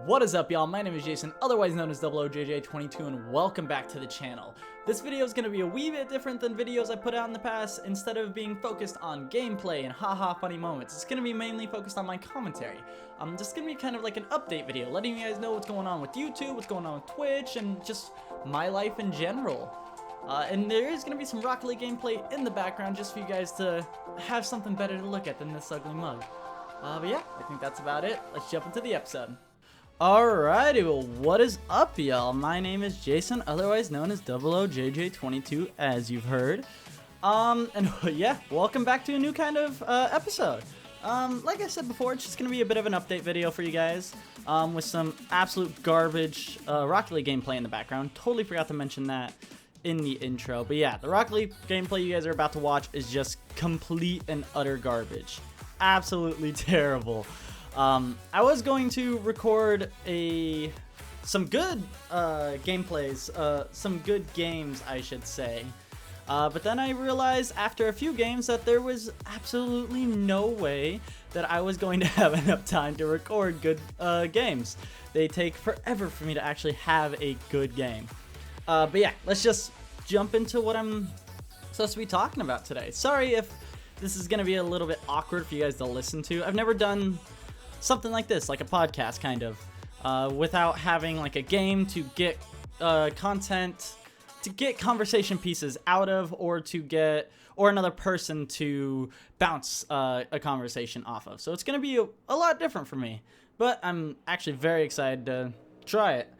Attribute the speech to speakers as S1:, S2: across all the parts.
S1: What is up, y'all? My name is Jason, otherwise known as OOJJ22, and welcome back to the channel. This video is going to be a wee bit different than videos I put out in the past. Instead of being focused on gameplay and haha funny moments, it's going to be mainly focused on my commentary. Just going to be kind of like an update video, letting you guys know what's going on with YouTube, what's going on with Twitch, and just my life in general. And there is going to be some Rocket League gameplay in the background just for you guys to have something better to look at than this ugly mug. But yeah, I think that's about it. Let's jump into the episode. Alrighty, well, what is up, y'all? My name is Jason, otherwise known as OOJJ22, as you've heard. And yeah, welcome back to a new kind of episode. Like I said before, it's just gonna be a bit of an update video for you guys, with some absolute garbage Rocket League gameplay in the background. Totally forgot to mention that in the intro, but yeah, the Rocket League gameplay you guys are about to watch is just complete and utter garbage. Absolutely terrible. I was going to record some good gameplays, some good games, I should say. But then I realized after a few games that there was absolutely no way that I was going to have enough time to record good games. They take forever for me to actually have a good game. But yeah, let's just jump into what I'm supposed to be talking about today. Sorry if this is going to be a little bit awkward for you guys to listen to. I've never done something like this, like a podcast kind of, without having like a game to get content, to get conversation pieces out of, or another person to bounce a conversation off of. So it's going to be a lot different for me, but I'm actually very excited to try it.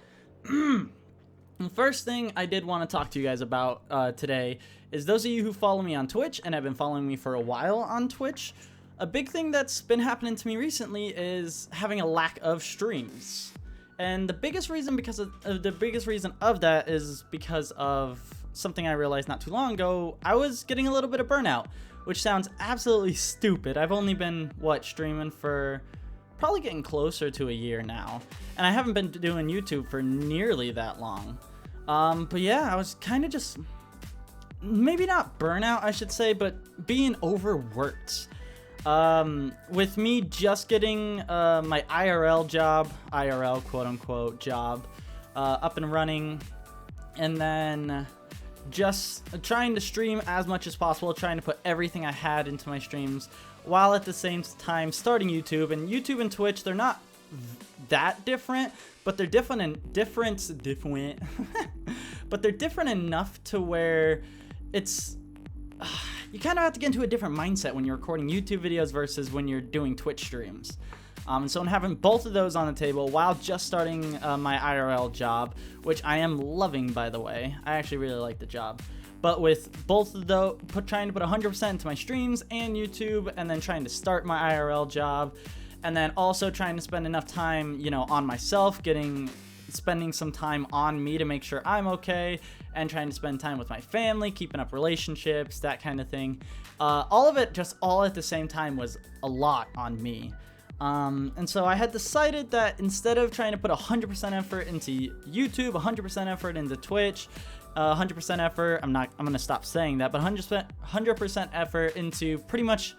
S1: The first thing I did want to talk to you guys about today is those of you who follow me on Twitch and have been following me for a while on Twitch. A big thing that's been happening to me recently is having a lack of streams, and the biggest reason of that is because of something I realized not too long ago. I was getting a little bit of burnout, which sounds absolutely stupid. I've only been streaming for probably getting closer to a year now, and I haven't been doing YouTube for nearly that long. But yeah, I was kind of just maybe not burnout, I should say, but being overworked. With me just getting my IRL quote unquote job up and running, and then just trying to stream as much as possible, trying to put everything I had into my streams, while at the same time starting YouTube. And YouTube and Twitch, they're not that different, but they're different but they're different enough to where it's you kind of have to get into a different mindset when you're recording YouTube videos versus when you're doing Twitch streams. So I'm having both of those on the table while just starting my IRL job, which I am loving, by the way. I actually really like the job. But with both of those, trying to put 100% into my streams and YouTube, and then trying to start my IRL job, and then also trying to spend enough time, on myself, spending some time on me to make sure I'm okay, and trying to spend time with my family, keeping up relationships, that kind of thing. All of it just all at the same time was a lot on me. And so I had decided that instead of trying to put 100% effort into YouTube, 100% effort into Twitch, 100% effort, I'm going to stop saying that, but 100% effort into pretty much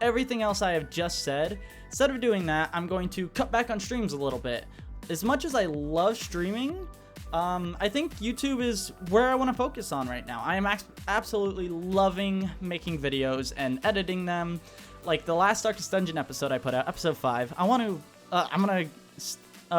S1: everything else I have just said, instead of doing that, I'm going to cut back on streams a little bit. As much as I love streaming, I think YouTube is where I want to focus on right now. I am absolutely loving making videos and editing them. Like the last Darkest Dungeon episode I put out, episode 5. I'm gonna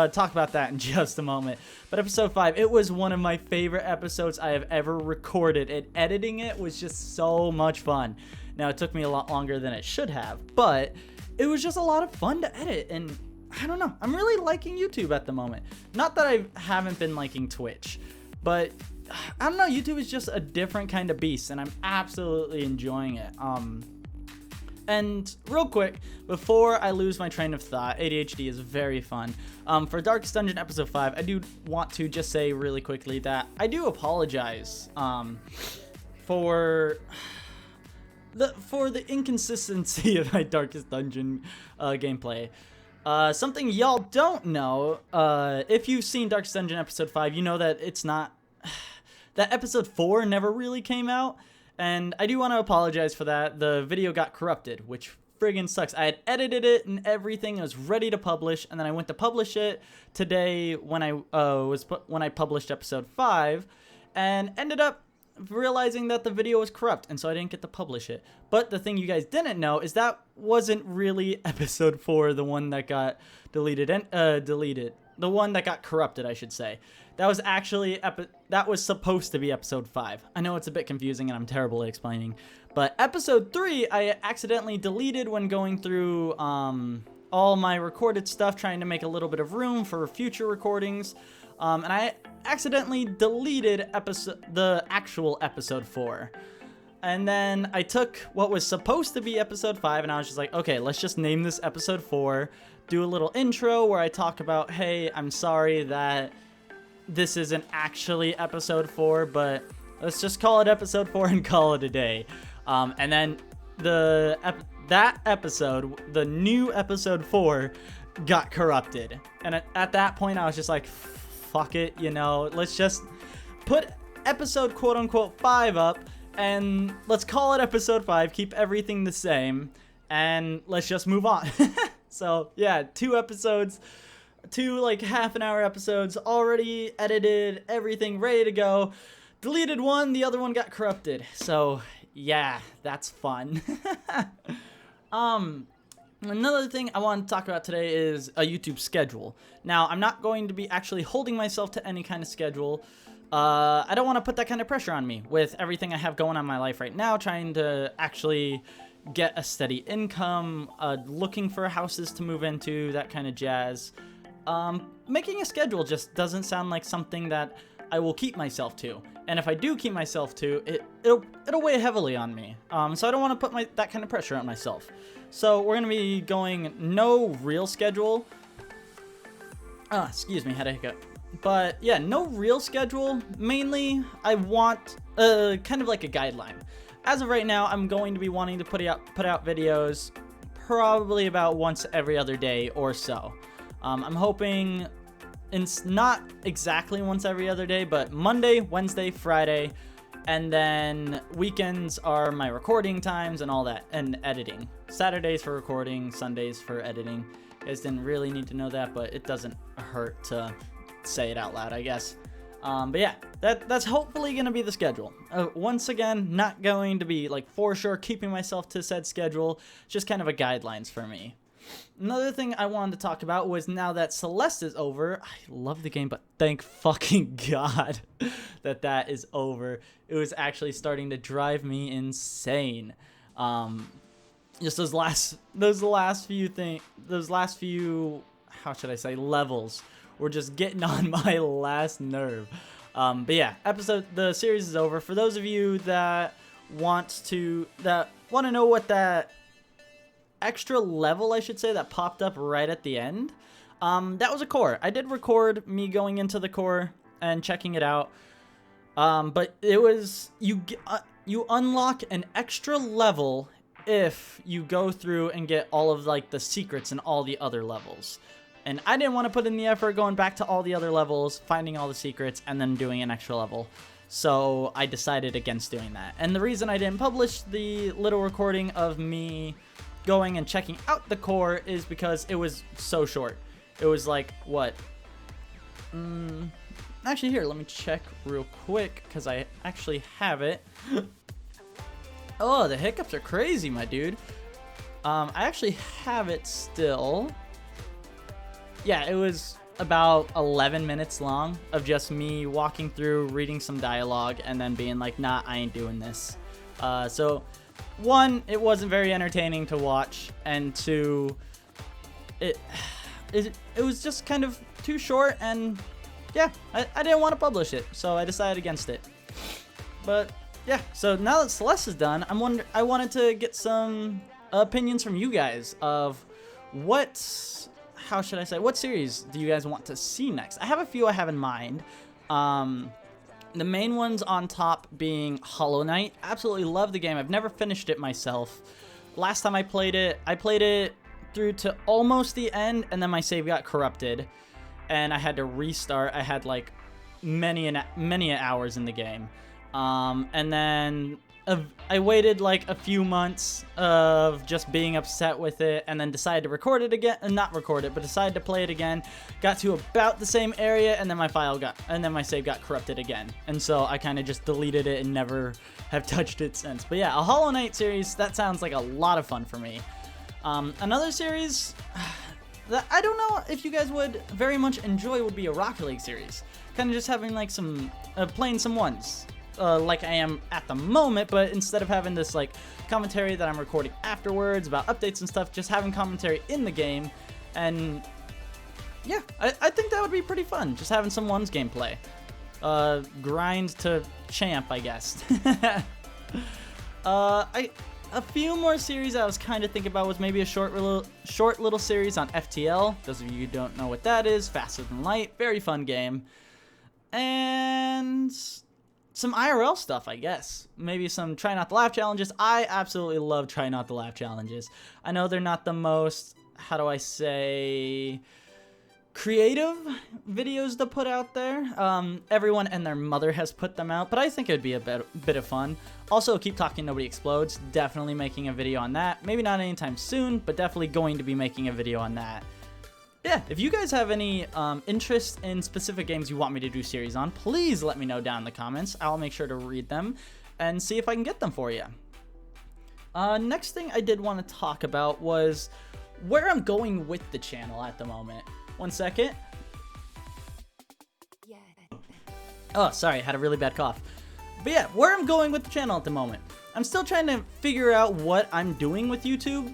S1: talk about that in just a moment. But episode 5, it was one of my favorite episodes I have ever recorded, and editing it was just so much fun. Now, it took me a lot longer than it should have, but it was just a lot of fun to edit, and I don't know, I'm really liking YouTube at the moment. Not that I haven't been liking Twitch, but I don't know, YouTube is just a different kind of beast, and I'm absolutely enjoying it. And real quick, before I lose my train of thought, ADHD is very fun. For Darkest Dungeon episode 5, I do want to just say really quickly that I do apologize for the inconsistency of my Darkest Dungeon gameplay. Something y'all don't know, if you've seen Darkest Dungeon episode 5, you know that it's not that episode 4 never really came out. And I do want to apologize for that. The video got corrupted, which friggin' sucks. I had edited it and everything. I was ready to publish, and then I went to publish it today when I published episode 5, and ended up realizing that the video was corrupt, and so I didn't get to publish it. But the thing you guys didn't know is that wasn't really episode 4, the one that got deleted, the one that got corrupted, I should say. That was actually that was supposed to be episode 5. I know it's a bit confusing and I'm terrible at explaining, but episode 3 I accidentally deleted when going through all my recorded stuff, trying to make a little bit of room for future recordings, and I accidentally deleted the actual episode 4. And then I took what was supposed to be episode 5, and I was just like, okay, let's just name this episode 4, do a little intro where I talk about, hey, I'm sorry that this isn't actually episode 4, but let's just call it episode 4 and call it a day. And then that episode, the new episode 4, got corrupted. And at that point, I was just like, fuck it, you know, let's just put episode quote-unquote 5 up, and let's call it episode 5, keep everything the same, and let's just move on. So, yeah, 2 episodes, 2 like half-an-hour episodes, already edited, everything ready to go. Deleted one, the other one got corrupted. So, yeah, that's fun. Another thing I want to talk about today is a YouTube schedule. Now, I'm not going to be actually holding myself to any kind of schedule. I don't want to put that kind of pressure on me with everything I have going on in my life right now, trying to actually get a steady income, looking for houses to move into, that kind of jazz. Making a schedule just doesn't sound like something that I will keep myself to. And if I do keep myself to, it'll weigh heavily on me. So I don't want to put that kind of pressure on myself. So we're going to be going no real schedule. Excuse me, had a hiccup. But yeah, no real schedule. Mainly, I want kind of like a guideline. As of right now, I'm going to be wanting to put out videos probably about once every other day or so. I'm hoping it's not exactly once every other day, but Monday, Wednesday, Friday, and then weekends are my recording times and all that, and editing. Saturdays for recording, Sundays for editing. You guys didn't really need to know that, but it doesn't hurt to say it out loud, I guess. But yeah, that's hopefully going to be the schedule. Once again, not going to be like for sure keeping myself to said schedule, just kind of a guidelines for me. Another thing I wanted to talk about was now that Celeste is over, I love the game, but thank fucking God that is over. It was actually starting to drive me insane. Just those last few, how should I say, levels were just getting on my last nerve. But yeah, the series is over. For those of you that want to know what that extra level, I should say, that popped up right at the end, that was a core. I did record me going into the core and checking it out, but it was you unlock an extra level if you go through and get all of like the secrets in all the other levels. And I didn't want to put in the effort going back to all the other levels, finding all the secrets, and then doing an extra level. So I decided against doing that. And the reason I didn't publish the little recording of me going and checking out the core is because it was so short. It was like, what? Actually, here, let me check real quick, because I actually have it. Oh, the hiccups are crazy, my dude. I actually have it still. Yeah, it was about 11 minutes long of just me walking through, reading some dialogue, and then being like, nah, I ain't doing this. So, 1, it wasn't very entertaining to watch, and 2, it was just kind of too short, and yeah, I didn't want to publish it, so I decided against it. But yeah, so now that Celeste is done, I wanted to get some opinions from you guys of what series do you guys want to see next? I have a few I have in mind. The main ones on top being Hollow Knight. Absolutely love the game. I've never finished it myself. Last time I played it through to almost the end, and then my save got corrupted, and I had to restart. I had like many hours in the game. And then I waited like a few months of just being upset with it, and then decided to record it again, not record it, but decided to play it again. Got to about the same area, and then my save got corrupted again. And so I kind of just deleted it and never have touched it since. But yeah, a Hollow Knight series, that sounds like a lot of fun for me. Another series that I don't know if you guys would very much enjoy would be a Rocket League series. Kind of just having like some, playing some ones. Like I am at the moment, but instead of having this like commentary that I'm recording afterwards about updates and stuff, just having commentary in the game. And yeah, I think that would be pretty fun, just having some ones gameplay. Grind to champ, I guess. A few more series I was kind of thinking about was maybe a short little series on FTL. Those of you who don't know what that is, Faster Than Light, very fun game. And some IRL stuff, I guess. Maybe some Try Not to Laugh challenges. I absolutely love Try Not to Laugh challenges. I know they're not the most, how do I say, creative videos to put out there. Everyone and their mother has put them out, but I think it would be a bit of fun. Also, Keep Talking Nobody Explodes. Definitely making a video on that. Maybe not anytime soon, but definitely going to be making a video on that. Yeah, if you guys have any interest in specific games you want me to do series on, please let me know down in the comments. I'll make sure to read them and see if I can get them for you. Next thing I did want to talk about was where I'm going with the channel at the moment. One second. Oh, sorry, I had a really bad cough. But yeah, where I'm going with the channel at the moment. I'm still trying to figure out what I'm doing with YouTube,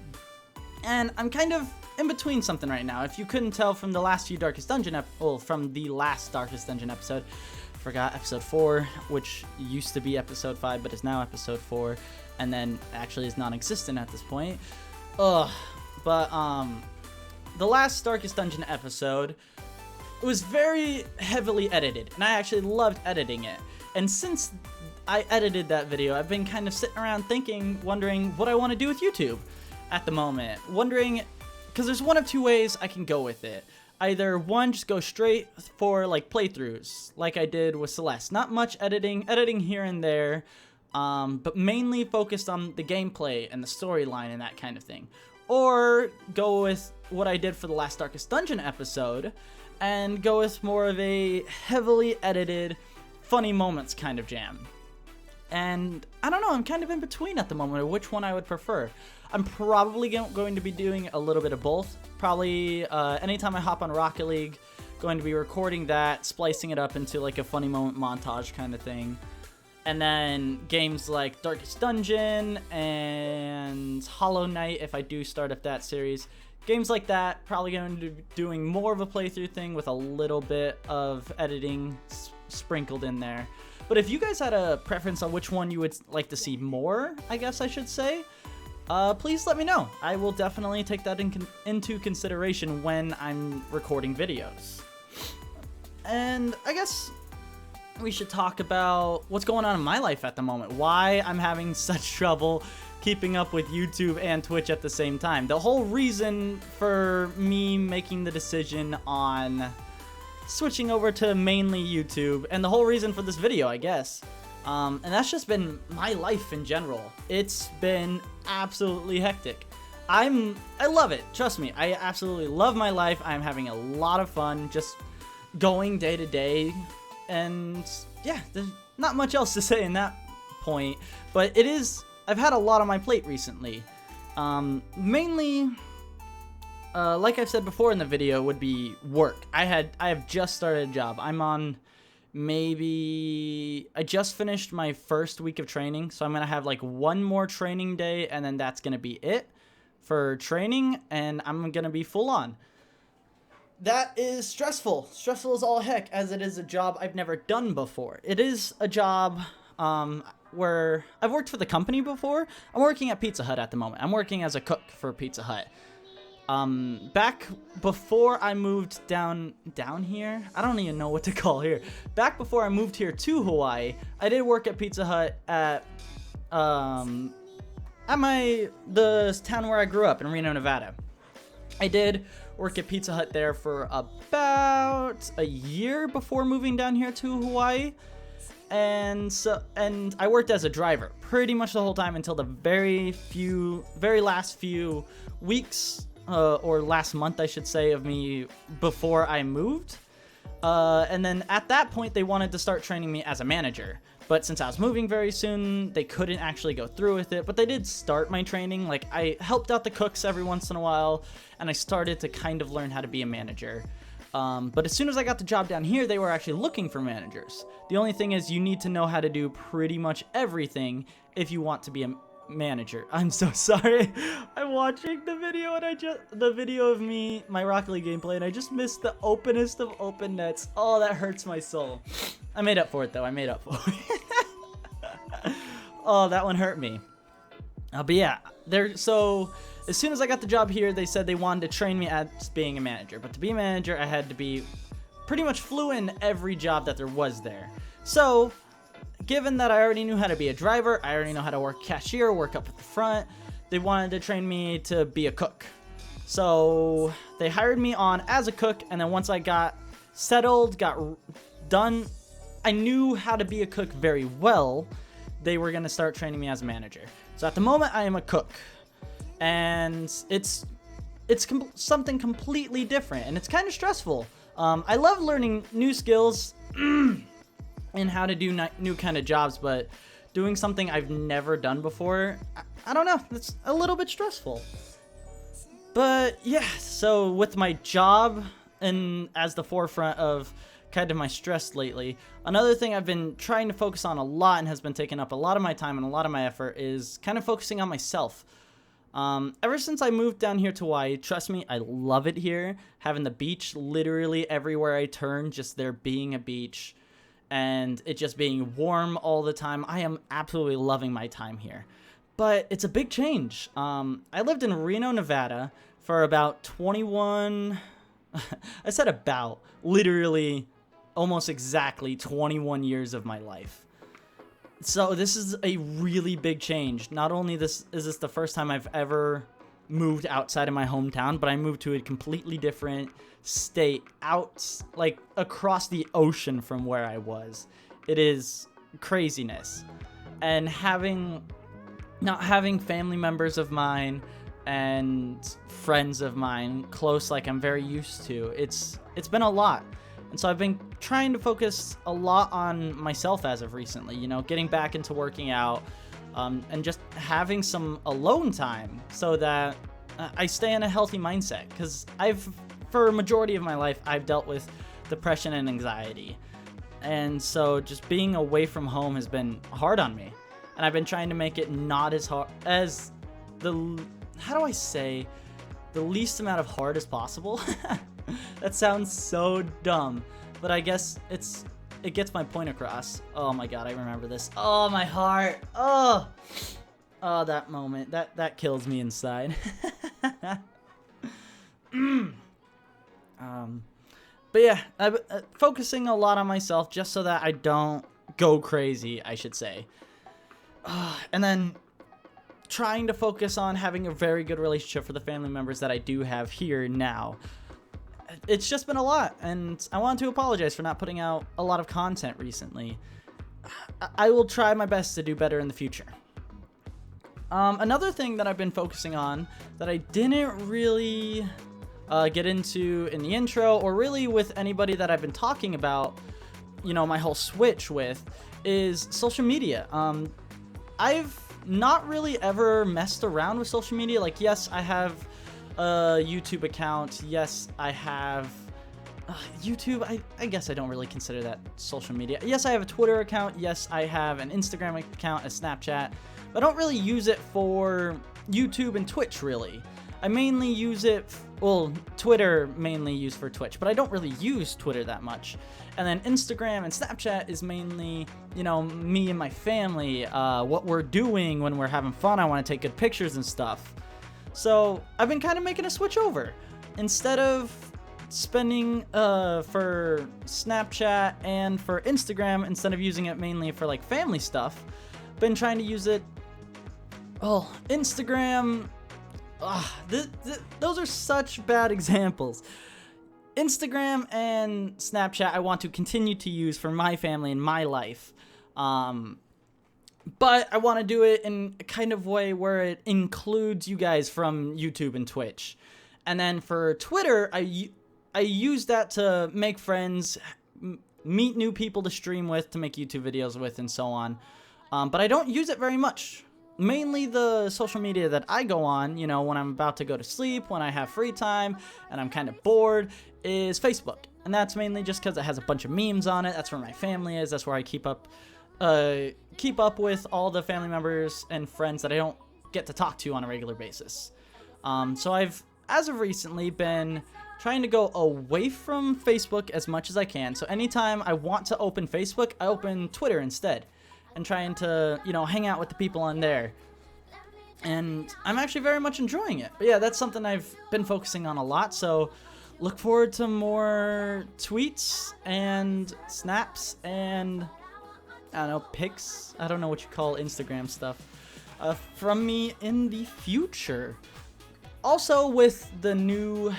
S1: and I'm kind of in between something right now. If you couldn't tell from the last few Darkest Dungeon from the last Darkest Dungeon episode, forgot episode 4, which used to be episode 5 but is now episode 4, and then actually is non-existent at this point. The last Darkest Dungeon episode, it was very heavily edited, and I actually loved editing it. And since I edited that video, I've been kind of sitting around thinking, wondering what I want to do with YouTube at the moment. Wondering, because there's one of two ways I can go with it. Either one, just go straight for like playthroughs, like I did with Celeste. Not much editing here and there, but mainly focused on the gameplay and the storyline and that kind of thing. Or go with what I did for the last Darkest Dungeon episode, and go with more of a heavily edited, funny moments kind of jam. And I don't know, I'm kind of in between at the moment of which one I would prefer. I'm probably going to be doing a little bit of both. Probably anytime I hop on Rocket League, going to be recording that, splicing it up into like a funny moment montage kind of thing. And then games like Darkest Dungeon and Hollow Knight, if I do start up that series. Games like that, probably going to be doing more of a playthrough thing with a little bit of editing sprinkled in there. But if you guys had a preference on which one you would like to see more, I guess I should say, please let me know. I will definitely take that into consideration when I'm recording videos. And I guess we should talk about what's going on in my life at the moment. Why I'm having such trouble keeping up with YouTube and Twitch at the same time. The whole reason for me making the decision on switching over to mainly YouTube, and the whole reason for this video, I guess. And that's just been my life in general. It's been absolutely hectic. I love it. Trust me, I absolutely love my life. I'm having a lot of fun just going day to day. And yeah, there's not much else to say in that point. But it is, I've had a lot on my plate recently. Mainly, like I've said before in the video, would be work. I have just started a job. I'm on I just finished my first week of training, so I'm gonna have like one more training day, and then that's gonna be it for training, and I'm gonna be full on. That is stressful. Stressful as all heck, as it is a job I've never done before. It is a job where I've worked for the company before. I'm working at Pizza Hut at the moment. I'm working as a cook for Pizza Hut. Back before I moved down here, I don't even know what to call here. Back before I moved here to Hawaii, I did work at Pizza Hut at the town where I grew up in Reno, Nevada. I did work at Pizza Hut there for about a year before moving down here to Hawaii. and I worked as a driver pretty much the whole time until the very last few weeks, or last month I should say, of me before I moved. And then at that point they wanted to start training me as a manager. But since I was moving very soon, they couldn't actually go through with it. But they did start my training. Like, I helped out the cooks every once in a while, and I started to kind of learn how to be a manager. But as soon as I got the job down here, they were actually looking for managers. The only thing is you need to know how to do pretty much everything if you want to be a manager. I'm so sorry. I'm watching the video and the video of me, my Rocket League gameplay, and I just missed the openest of open nets. Oh, that hurts my soul. I made up for it though. I made up for it. Oh, that one hurt me. But yeah, so as soon as I got the job here, they said they wanted to train me as being a manager. But to be a manager, I had to be pretty much fluent in every job that there was there. So given that I already knew how to be a driver, I already know how to work cashier, work up at the front, they wanted to train me to be a cook. So they hired me on as a cook, and then once I got settled, got done, I knew how to be a cook very well, they were going to start training me as a manager. So at the moment, I am a cook, and it's something completely different, and it's kind of stressful. I love learning new skills and how to do new kind of jobs, but doing something I've never done before, I don't know, it's a little bit stressful. But yeah, so with my job and as the forefront of kind of my stress lately, another thing I've been trying to focus on a lot and has been taking up a lot of my time and a lot of my effort is kind of focusing on myself. Ever since I moved down here to Hawaii, trust me, I love it here. Having the beach literally everywhere I turn, just there being a beach, and it just being warm all the time. I am absolutely loving my time here. But it's a big change. I lived in Reno, Nevada for about 21... I said about, literally almost exactly 21 years of my life. So this is a really big change. Not only is this the first time I've ever moved outside of my hometown, but I moved to a completely different state, like across the ocean from where I was. It is craziness. And not having family members of mine and friends of mine close like I'm very used to, it's been a lot. And so I've been trying to focus a lot on myself as of recently, you know, getting back into working out, and just having some alone time so that I stay in a healthy mindset. Because for a majority of my life, I've dealt with depression and anxiety. And so just being away from home has been hard on me. And I've been trying to make it not as hard as how do I say, the least amount of hard as possible. That sounds so dumb, but I guess it gets my point across. Oh my god, I remember this. Oh, my heart. Oh, that moment. That kills me inside. But yeah, I'm focusing a lot on myself just so that I don't go crazy, I should say. And then trying to focus on having a very good relationship for the family members that I do have here now. It's just been a lot, and I want to apologize for not putting out a lot of content recently. I will try my best to do better in the future. Another thing that I've been focusing on that I didn't really get into in the intro, or really with anybody that I've been talking about, you know, my whole switch with, is social media. I've not really ever messed around with social media. Like, yes, I have a YouTube account. Yes, I have YouTube. I guess I don't really consider that social media. Yes, I have a Twitter account. Yes, I have an Instagram account, a Snapchat. But I don't really use it for YouTube and Twitch, really. I mainly use it, Twitter mainly used for Twitch, but I don't really use Twitter that much. And then Instagram and Snapchat is mainly, you know, me and my family, what we're doing when we're having fun. I want to take good pictures and stuff. So I've been kind of making a switch over. Instead of spending for Snapchat and for Instagram, instead of using it mainly for like family stuff, been trying to use it, Instagram. Those are such bad examples. Instagram and Snapchat I want to continue to use for my family and my life. But I want to do it in a kind of way where it includes you guys from YouTube and Twitch. And then for Twitter, I use that to make friends, meet new people to stream with, to make YouTube videos with, and so on. But I don't use it very much. Mainly the social media that I go on, you know, when I'm about to go to sleep, when I have free time, and I'm kind of bored, is Facebook. And that's mainly just because it has a bunch of memes on it. That's where my family is. That's where I keep up with all the family members and friends that I don't get to talk to on a regular basis. So I've, as of recently, been trying to go away from Facebook as much as I can. So anytime I want to open Facebook, I open Twitter instead, and trying to, you know, hang out with the people on there. And I'm actually very much enjoying it. But yeah, that's something I've been focusing on a lot. So look forward to more tweets and snaps and, I don't know, pics. I don't know what you call Instagram stuff from me in the future. Also, with the new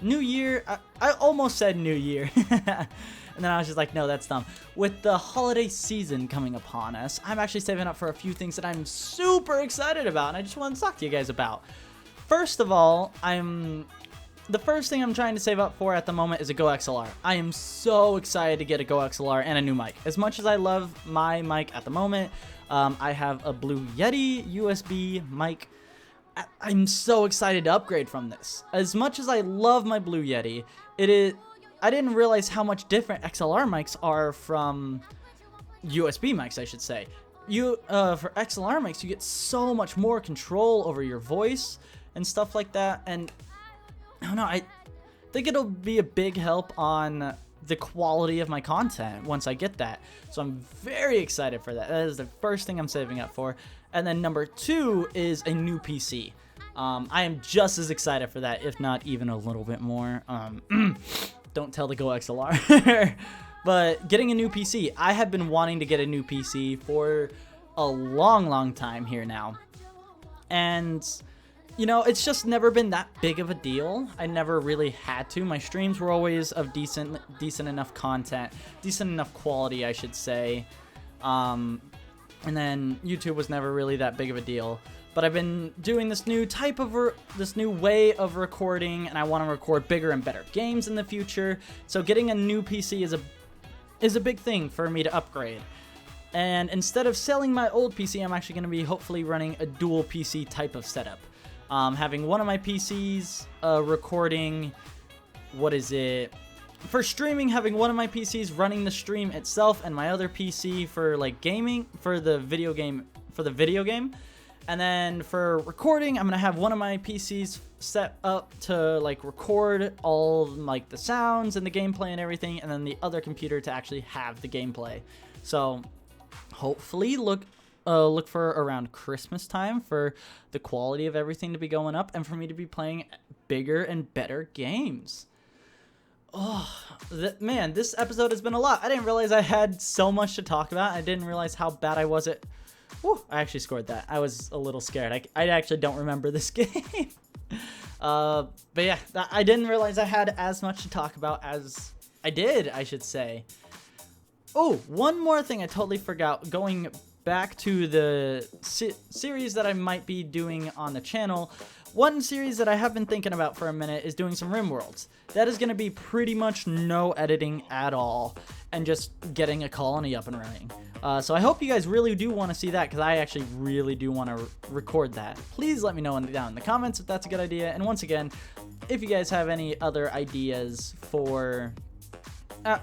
S1: year, I almost said new year. And then I was just like, no, that's dumb. With the holiday season coming upon us, I'm actually saving up for a few things that I'm super excited about, and I just wanted to talk to you guys about. First of all, the first thing I'm trying to save up for at the moment is a Go XLR. I am so excited to get a Go XLR and a new mic. As much as I love my mic at the moment, I have a Blue Yeti USB mic. I'm so excited to upgrade from this. As much as I love my Blue Yeti, I didn't realize how much different XLR mics are from USB mics, I should say. For XLR mics, you get so much more control over your voice and stuff like that, and I don't know, I think it'll be a big help on the quality of my content once I get that. So I'm very excited for that. That is the first thing I'm saving up for. And then number 2 is a new PC. I am just as excited for that, if not even a little bit more. Don't tell the Go XLR. But getting a new PC. I have been wanting to get a new PC for a long time here now. And, you know, it's just never been that big of a deal. I never really had to. My streams were always of decent enough content. Decent enough quality, I should say. And then YouTube was never really that big of a deal. But I've been doing this new way of recording, and I want to record bigger and better games in the future. So getting a new PC is a big thing for me to upgrade. And instead of selling my old PC, I'm actually going to be hopefully running a dual PC type of setup. Having one of my PCs recording, for streaming, having one of my PCs running the stream itself, and my other PC for like gaming, for the video game. And then for recording, I'm gonna have one of my PCs set up to like record all like the sounds and the gameplay and everything, and then the other computer to actually have the gameplay. So hopefully look for around Christmas time for the quality of everything to be going up, and for me to be playing bigger and better games. Oh, man, this episode has been a lot. I didn't realize I had so much to talk about. I didn't realize how bad I was at... Whew, I actually scored that. I was a little scared. I actually don't remember this game. But yeah, I didn't realize I had as much to talk about as I did, I should say. Oh, one more thing I totally forgot. Going back to the series that I might be doing on the channel, one series that I have been thinking about for a minute is doing some RimWorlds. That is going to be pretty much no editing at all, and just getting a colony up and running. So I hope you guys really do want to see that, because I actually really do want to record that. Please let me know down in the comments if that's a good idea. And once again, if you guys have any other ideas for, I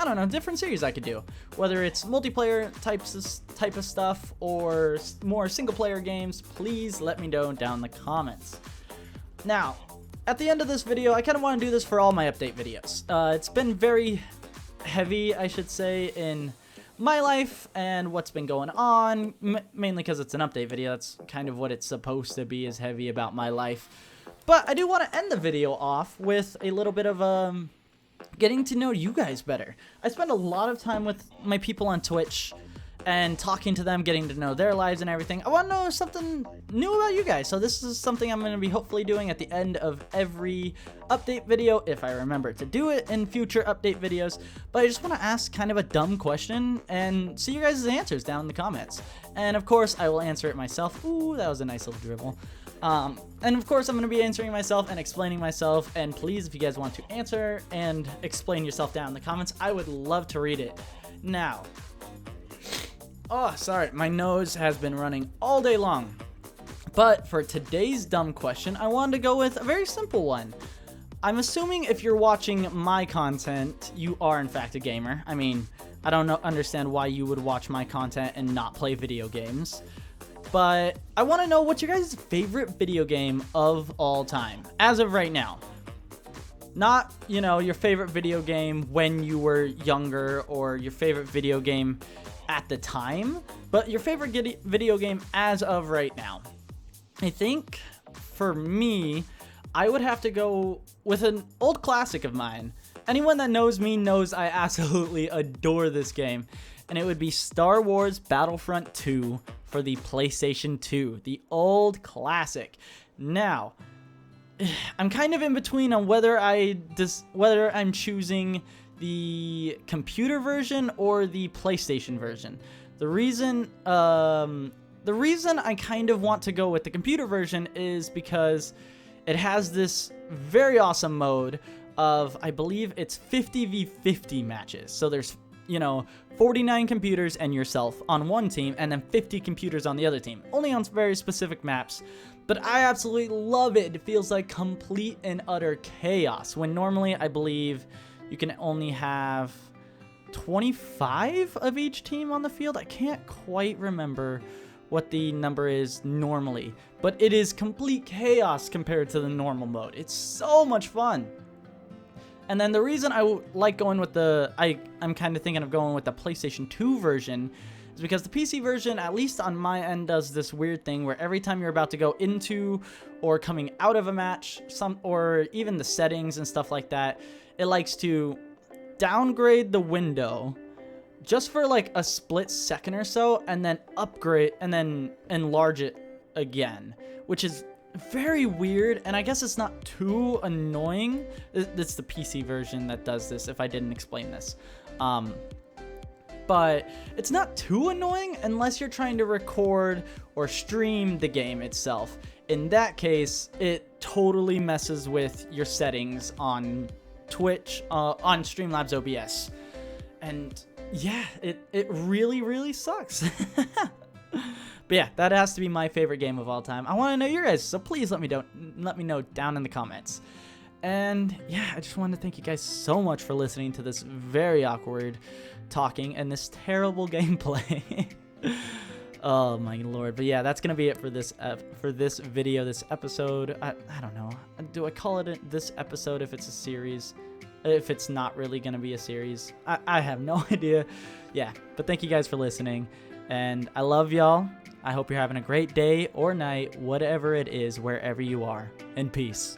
S1: don't know, different series I could do. Whether it's multiplayer type of stuff or more single player games, please let me know down in the comments. Now, at the end of this video, I kind of want to do this for all my update videos. It's been very heavy, I should say, in my life and what's been going on, mainly because it's an update video. That's kind of what it's supposed to be, is heavy about my life. But I do want to end the video off with a little bit of getting to know you guys better. I spend a lot of time with my people on Twitch, and talking to them, getting to know their lives and everything. I want to know something new about you guys. So this is something I'm going to be hopefully doing at the end of every update video, if I remember to do it in future update videos. But I just want to ask kind of a dumb question and see your guys' answers down in the comments. And of course, I will answer it myself. Ooh, that was a nice little dribble. And of course, I'm going to be answering myself and explaining myself. And please, if you guys want to answer and explain yourself down in the comments, I would love to read it. Now, oh, sorry, my nose has been running all day long. But for today's dumb question, I wanted to go with a very simple one. I'm assuming if you're watching my content, you are in fact a gamer. I mean, I don't understand why you would watch my content and not play video games. But I want to know what's your guys' favorite video game of all time, as of right now. Not, you know, your favorite video game when you were younger or your favorite video game at the time, but your favorite video game as of right now. I think for me, I would have to go with an old classic of mine. Anyone that knows me knows I absolutely adore this game, and it would be Star Wars Battlefront 2 for the PlayStation 2, the old classic. Now, I'm kind of in between on whether I'm choosing the computer version or the PlayStation version. The reason I kind of want to go with the computer version is because it has this very awesome mode of, I believe it's 50v50 matches. So there's, you know, 49 computers and yourself on one team, and then 50 computers on the other team, only on very specific maps. But I absolutely love it. It feels like complete and utter chaos, when normally I believe you can only have 25 of each team on the field. I can't quite remember what the number is normally, but it is complete chaos compared to the normal mode. It's so much fun. And then the reason I like going with I'm kind of thinking of going with the PlayStation 2 version is because the PC version, at least on my end, does this weird thing where every time you're about to go into or coming out of a match, or even the settings and stuff like that, it likes to downgrade the window just for like a split second or so, and then upgrade and then enlarge it again, which is very weird. And I guess it's not too annoying. It's the PC version that does this, if I didn't explain this. But it's not too annoying unless you're trying to record or stream the game itself. In that case, it totally messes with your settings on Twitch, on Streamlabs OBS. And yeah, it really, really sucks. But yeah, that has to be my favorite game of all time. I want to know your guys, so please let me know down in the comments. And yeah, I just wanted to thank you guys so much for listening to this very awkward talking and this terrible gameplay. Oh my lord. But yeah, that's gonna be it for this video, this episode. I don't know. Do I call it this episode if it's a series? If it's not really gonna be a series, I have no idea. Yeah, but thank you guys for listening, and I love y'all. I hope you're having a great day or night, whatever it is, wherever you are. And peace.